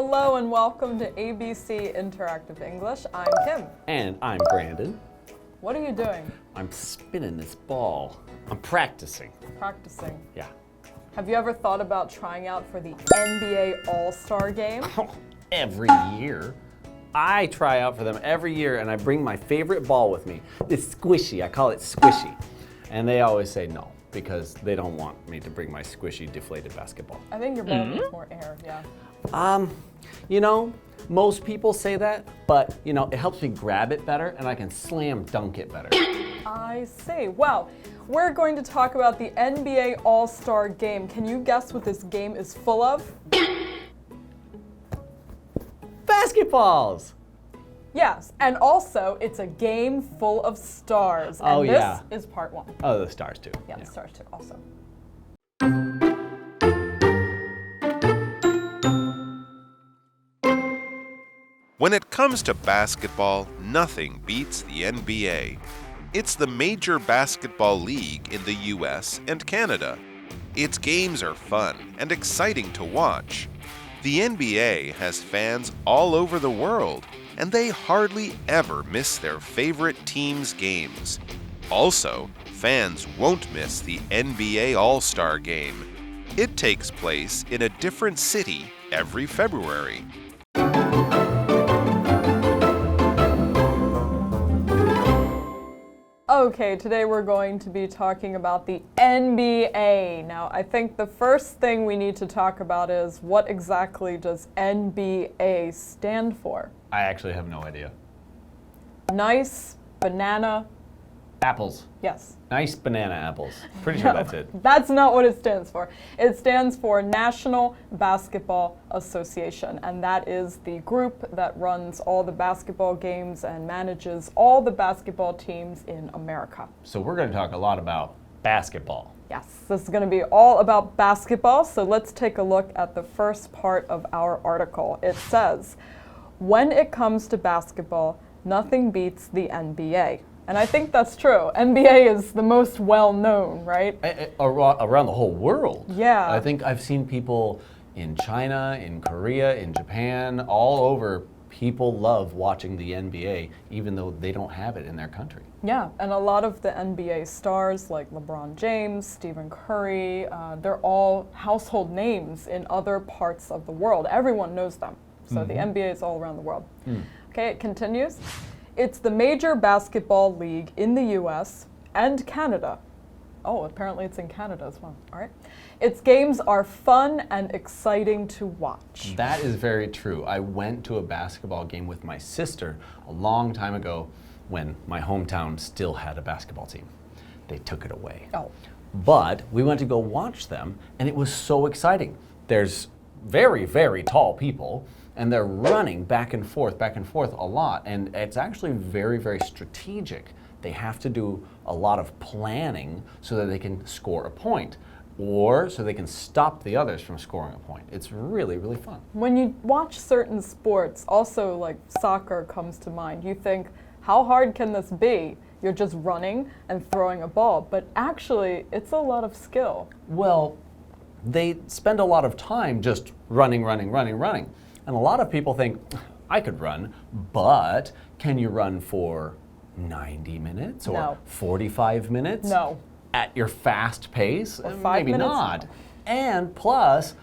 Hello and welcome to ABC Interactive English. I'm Kim. And I'm Brandon. What are you doing? I'm spinning this ball. I'm practicing. Practicing. Yeah. Have you ever thought about trying out for the NBA All-Star Game? Every year. I try out for them every year and I bring my favorite ball with me. It's squishy. I call it squishy. And they always say no because they don't want me to bring my squishy deflated basketball. I think your ball needs more air, yeah. Most people say that, but it helps me grab it better and I can slam dunk it better. I see. Well, we're going to talk about the NBA All-Star Game. Can you guess what this game is full of? Basketballs! Yes, and also it's a game full of stars. And this is part one. Oh, the stars too. Yeah, the stars too, also. When it comes to basketball, nothing beats the NBA. It's the major basketball league in the US and Canada. Its games are fun and exciting to watch. The NBA has fans all over the world, and they hardly ever miss their favorite team's games. Also, fans won't miss the NBA All-Star Game. It takes place in a different city every February. Okay, today we're going to be talking about the NBA. Now, I think the first thing we need to talk about is what exactly does NBA stand for? I actually have no idea. Nice banana. Apples. Yes. Nice banana apples. Pretty sure that's it. That's not what it stands for. It stands for National Basketball Association, and that is the group that runs all the basketball games and manages all the basketball teams in America. So we're going to talk a lot about basketball. Yes, this is going to be all about basketball, so let's take a look at the first part of our article. It says, when it comes to basketball, nothing beats the NBA. And I think that's true. NBA is the most well-known, right? Around the whole world. Yeah. I think I've seen people in China, in Korea, in Japan, all over. People love watching the NBA, even though they don't have it in their country. Yeah, and a lot of the NBA stars like LeBron James, Stephen Curry, they're all household names in other parts of the world. Everyone knows them. So the NBA is all around the world. Okay, it continues. It's the major basketball league in the US and Canada. Oh, apparently it's in Canada as well. All right. Its games are fun and exciting to watch. That is very true. I went to a basketball game with my sister a long time ago when my hometown still had a basketball team. They took it away. Oh. But we went to go watch them, and it was so exciting. There's very, very tall people, and they're running back and forth a lot, and it's actually very, very strategic. They have to do a lot of planning so that they can score a point, or so they can stop the others from scoring a point. It's really, really fun. When you watch certain sports, also like soccer comes to mind, you think, how hard can this be? You're just running and throwing a ball, but actually, it's a lot of skill. Well, they spend a lot of time just running. And a lot of people think, I could run, but can you run for 90 minutes or No. 45 minutes? No. At your fast pace? Or 5 Maybe minutes? not. And plus,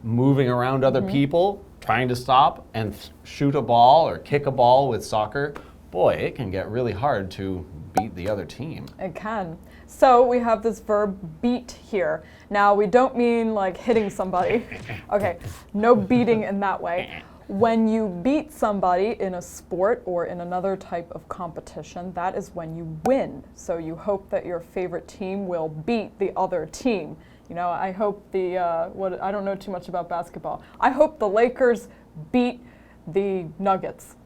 moving around other people, trying to stop and shoot a ball or kick a ball with soccer, boy, it can get really hard to beat the other team. It can. So we have this verb beat here. Now we don't mean like hitting somebody. Okay, no beating in that way. When you beat somebody in a sport or in another type of competition, that is when you win. So you hope that your favorite team will beat the other team. I hope I don't know too much about basketball. I hope the Lakers beat the Nuggets.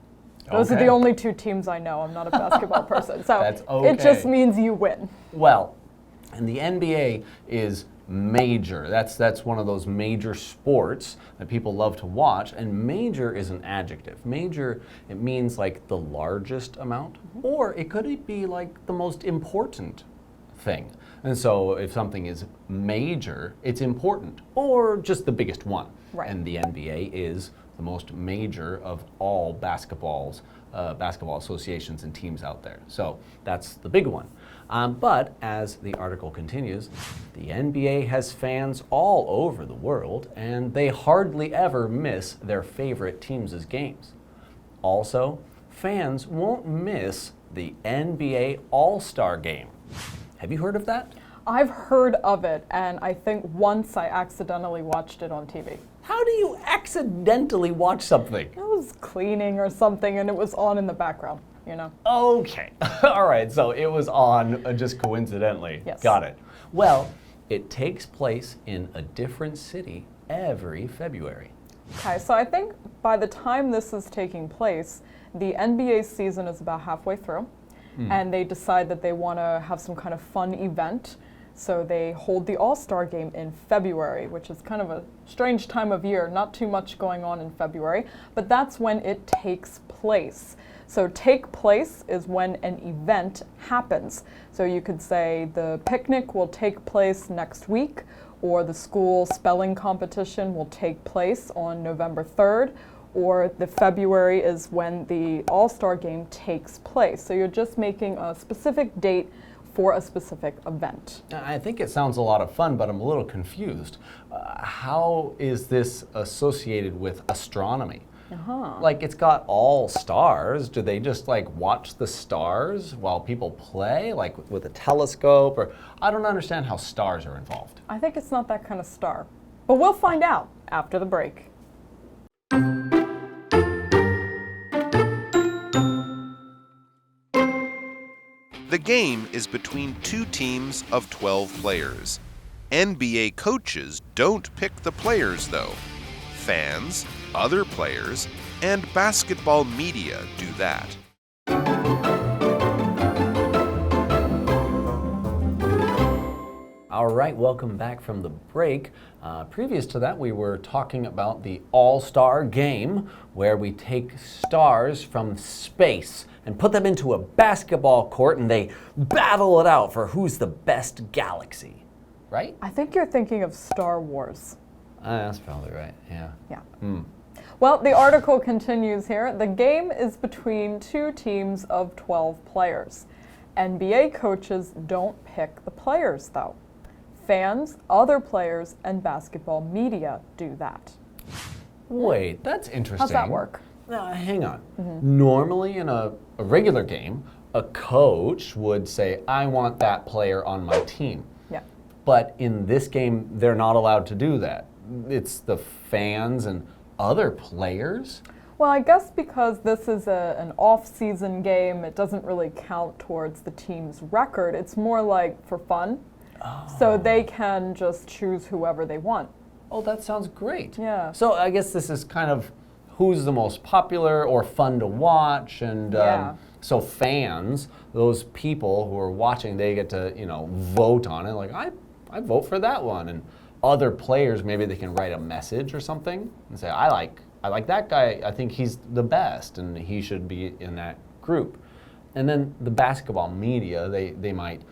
Those are the only two teams I know. I'm not a basketball person. So That's okay. It just means you win. Well, and the NBA is major. That's one of those major sports that people love to watch, and major is an adjective. Major, it means like the largest amount, or it could be like the most important thing. And so if something is major, it's important, or just the biggest one. Right. And the NBA is the most major of all basketball associations and teams out there. So that's the big one. But as the article continues, the NBA has fans all over the world, and they hardly ever miss their favorite teams' games. Also, fans won't miss the NBA All-Star Game. Have you heard of that? I've heard of it, and I think once I accidentally watched it on TV. How do you accidentally watch something? I was cleaning or something, and it was on in the background, you know? Okay. All right, so it was on just coincidentally. Yes. Got it. Well, it takes place in a different city every February. Okay, so I think by the time this is taking place, the NBA season is about halfway through, and they decide that they want to have some kind of fun event. So they hold the All-Star Game in February, which is kind of a strange time of year, not too much going on in February, but that's when it takes place. So take place is when an event happens. So you could say the picnic will take place next week, or the school spelling competition will take place on November 3rd, or the February is when the All-Star Game takes place. So you're just making a specific date for a specific event. I think it sounds a lot of fun, but I'm a little confused. How is this associated with astronomy? Like, it's got all stars. Do they just like watch the stars while people play, like with a telescope? Or I don't understand how stars are involved. I think it's not that kind of star, but we'll find out after the break. The game is between two teams of 12 players. NBA coaches don't pick the players, though. Fans, other players, and basketball media do that. All right, welcome back from the break. Previous to that, we were talking about the All-Star Game, where we take stars from space and put them into a basketball court and they battle it out for who's the best galaxy, right? I think you're thinking of Star Wars. That's probably right, yeah. Yeah. Well, the article continues here. The game is between two teams of 12 players. NBA coaches don't pick the players, though. Fans, other players, and basketball media do that. Wait, that's interesting. How's that work? Now, hang on. Normally in a regular game, a coach would say, I want that player on my team. Yeah. But in this game, they're not allowed to do that. It's the fans and other players? Well, I guess because this is an off-season game, it doesn't really count towards the team's record. It's more like for fun. So they can just choose whoever they want. Oh, that sounds great. Yeah. So I guess this is kind of who's the most popular or fun to watch, and Yeah. so fans, those people who are watching, they get to vote on it. Like I vote for that one, and other players maybe they can write a message or something and say I like that guy. I think he's the best, and he should be in that group. And then the basketball media, they might.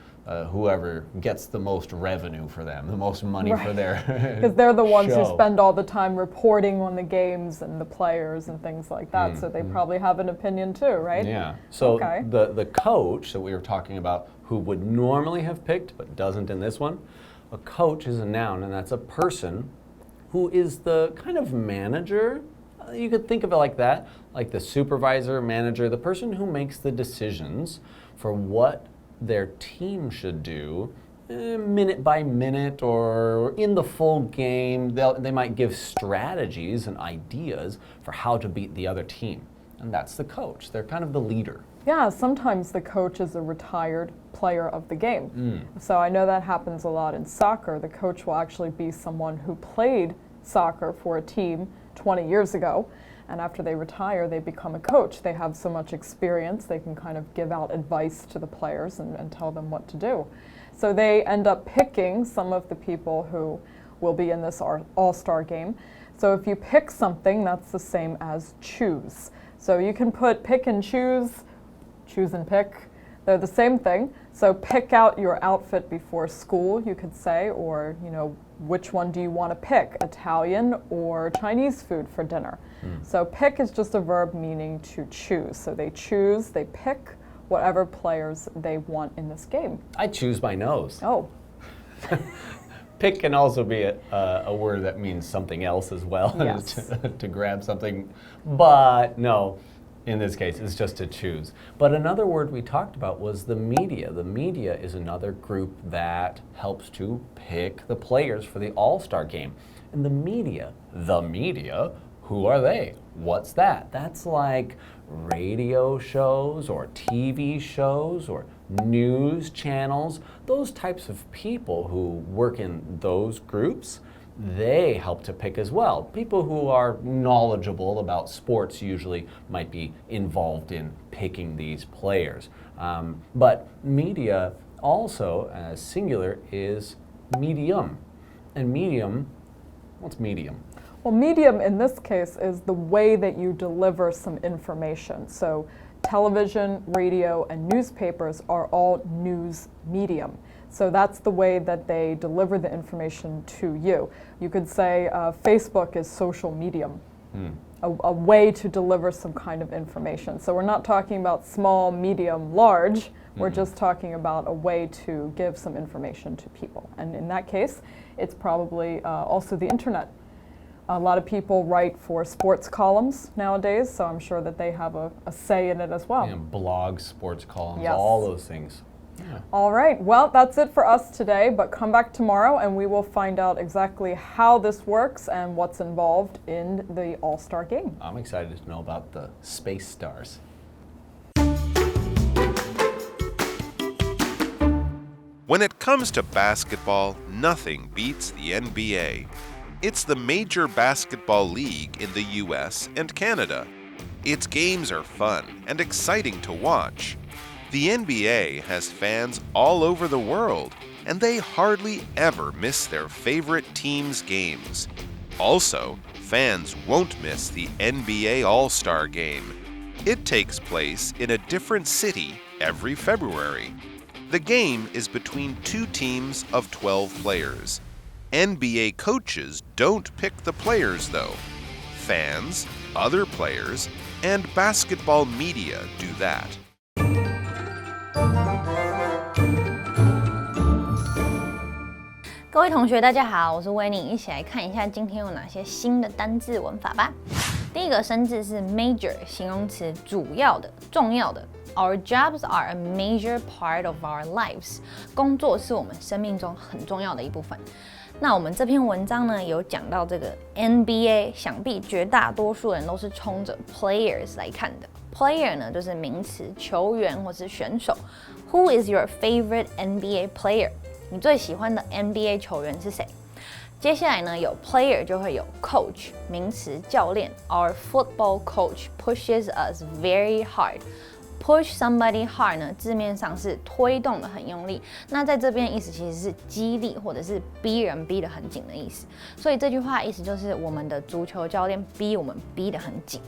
Whoever gets the most revenue for them, the most money for their Because they're the ones who show. spend all the time reporting on the games and the players and things like that, so they probably have an opinion too, right? Yeah. So Okay. the coach that we were talking about, who would normally have picked but doesn't in this one, a coach is a noun, and that's a person who is the kind of manager. You could think of it like that, like the supervisor, manager, the person who makes the decisions for what their team should do minute by minute or in the full game. They might give strategies and ideas for how to beat the other team. And that's the coach. They're kind of the leader. Yeah, sometimes the coach is a retired player of the game. So I know that happens a lot in soccer. The coach will actually be someone who played soccer for a team 20 years ago. And after they retire, they become a coach. They have so much experience, they can kind of give out advice to the players and tell them what to do. So they end up picking some of the people who will be in this all-star game. So if you pick something, that's the same as choose. So you can put pick and choose and pick. They're the same thing. So pick out your outfit before school, you could say, or which one do you want to pick, Italian or Chinese food for dinner? So pick is just a verb meaning to choose. So they choose, they pick whatever players they want in this game. I choose my nose. Oh. Pick can also be a word that means something else as well, Yes. to grab something. But no, in this case, it's just to choose. But another word we talked about was the media. The media is another group that helps to pick the players for the All-Star game. And the media, who are they? What's that? That's like radio shows or TV shows or news channels. Those types of people who work in those groups, they help to pick as well. People who are knowledgeable about sports usually might be involved in picking these players. But media also, as singular, is medium. And medium, what's medium? Well, medium in this case is the way that you deliver some information. So television, radio, and newspapers are all news medium. So that's the way that they deliver the information to you. You could say Facebook is social medium, a way to deliver some kind of information. So we're not talking about small, medium, large. We're just talking about a way to give some information to people. And in that case, it's probably also the internet. A lot of people write for sports columns nowadays, so I'm sure that they have a say in it as well. Blogs, sports columns, Yes. all those things. Yeah. All right, well, that's it for us today, but come back tomorrow and we will find out exactly how this works and what's involved in the All-Star game. I'm excited to know about the space stars. When it comes to basketball, nothing beats the NBA. It's the major basketball league in the US and Canada. Its games are fun and exciting to watch. The NBA has fans all over the world, and they hardly ever miss their favorite team's games. Also, fans won't miss the NBA All-Star Game. It takes place in a different city every February. The game is between two teams of 12 players. NBA coaches don't pick the players, though. Fans, other players, and basketball media do that. 各位同学，大家好，我是维尼，一起来看一下今天有哪些新的单字文法吧。第一个生字是 major， 形容词，主要的、重要的。Our jobs are a major part of our lives。工作是我们生命中很重要的一部分。那我们这篇文章呢，有讲到这个 NBA， 想必绝大多数人都是冲着 players 来看的。Player 呢，就是名词，球员或是选手。Who is your favorite NBA player？ 你最喜欢的 NBA 球员是谁？接下来呢，有 player 就会有 coach， 名词，教练。Our football coach pushes us very hard。Push somebody hard 呢，字面上是推动的很用力，那在这边意思其实是激励或者是逼人逼得很紧的意思。所以这句话的意思就是我们的足球教练逼我们逼得很紧。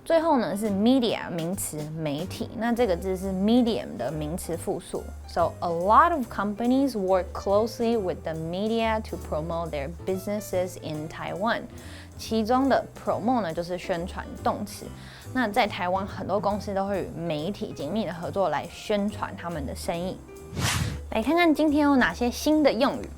最后呢是 media 名词，媒体，那这个字是 medium 的名词复数。So a lot of companies work closely with the media to promote their businesses in Taiwan。其中的 promote 呢就是宣传动词。那在台湾很多公司都会与媒体紧密的合作来宣传他们的生意。来看看今天有哪些新的用语。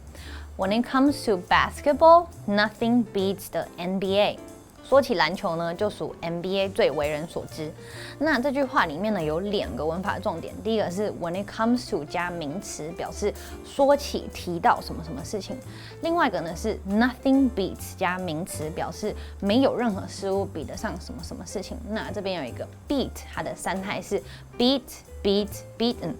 When it comes to basketball, nothing beats the NBA。说起篮球呢，就属 NBA 最为人所知。那这句话里面呢有2个文法重点，第一个是 when it comes to 加名词，表示说起提到什么什么事情；另外一个呢是 nothing beats 加名词，表示没有任何事物比得上什么什么事情。那这边有一个 beat， 它的三态是 beaten，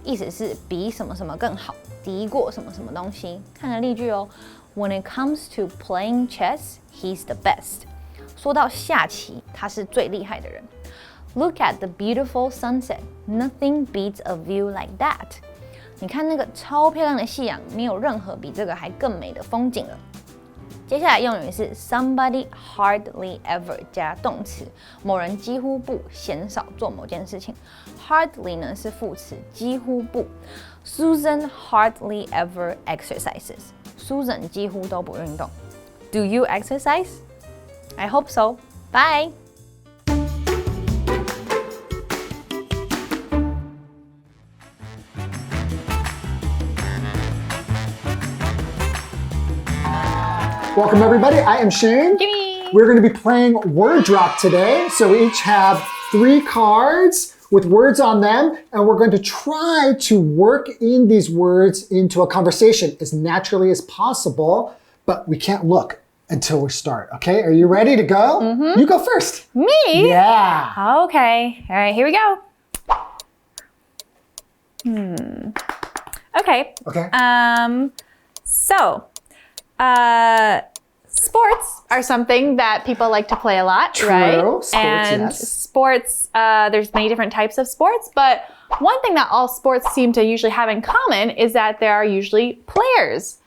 意思是比什么什么更好，敌过什么什么东西。看个例句哦 ，When it comes to playing chess, he's the best。说到下棋，他是最厉害的人。Look at the beautiful sunset. Nothing beats a view like that. 你看那个超漂亮的夕阳，没有任何比这个还更美的风景了。接下来用语是 somebody hardly ever 加动词，某人几乎不、鲜少做某件事情。Hardly 呢是副词，几乎不。Susan hardly ever exercises. Susan 几乎都不运动。Do you exercise? I hope so. Bye. Welcome everybody, I am Shane. Jamie. We're going to be playing Word Drop today. So we each have 3 cards with words on them, and we're going to try to work in these words into a conversation as naturally as possible, but we can't look until we start, okay? Are you ready to go? You go first. Me? Yeah. Okay. All right, here we go. Okay. Okay. Sports are something that people like to play a lot, True. right? Sports, and yes. sports, there's many different types of sports, but one thing that all sports seem to usually have in common is that there are usually players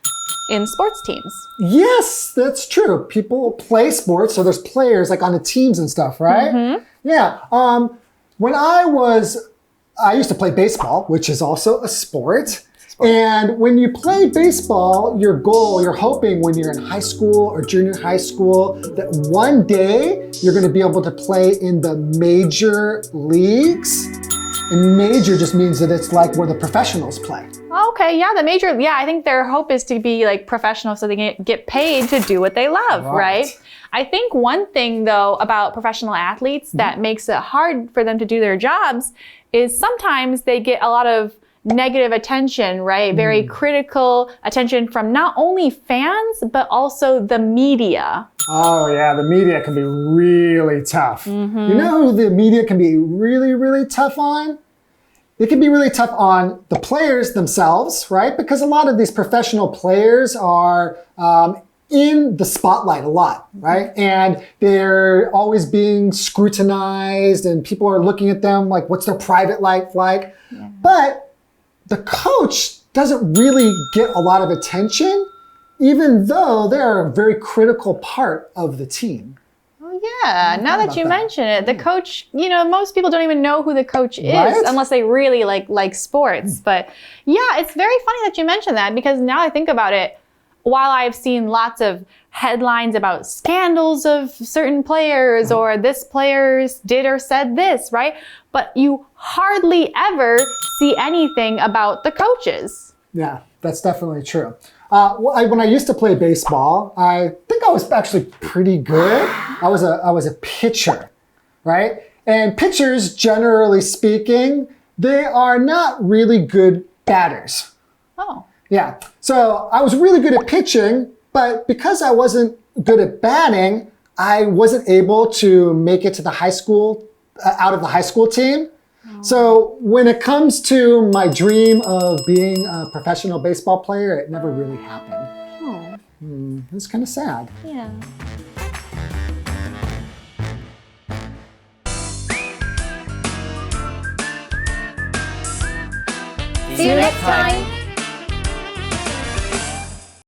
in sports teams. Yes, that's true. People play sports, so there's players like on the teams and stuff, right? Yeah. When I used to play baseball, which is also a sport. And when you play baseball, your goal, you're hoping when you're in high school or junior high school that one day you're going to be able to play in the major leagues. And major just means that it's like where the professionals play. Okay, yeah, I think their hope is to be like professional so they can get paid to do what they love, right? I think one thing though about professional athletes that makes it hard for them to do their jobs is sometimes they get a lot of negative attention, right? Very critical attention from not only fans, but also the media. Oh yeah, the media can be really tough. You know who the media can be really, really tough on? It can be really tough on the players themselves, right? Because a lot of these professional players are in the spotlight a lot, right? And they're always being scrutinized and people are looking at them like, what's their private life like? But the coach doesn't really get a lot of attention, even though they're a very critical part of the team. Oh yeah, now that you mention it, the coach, most people don't even know who the coach is unless they really like sports. But yeah, it's very funny that you mentioned that because now I think about it, while I've seen lots of headlines about scandals of certain players or this player did or said this, right? But you hardly ever see anything about the coaches. Yeah, that's definitely true. When I used to play baseball, I think I was actually pretty good. I was a pitcher, right? And pitchers, generally speaking, they are not really good batters. Oh. Yeah, so I was really good at pitching, but because I wasn't good at batting, I wasn't able to make it to the high school, out of the high school team. So when it comes to my dream of being a professional baseball player, it never really happened. It's kind of sad. Yeah. See you next time.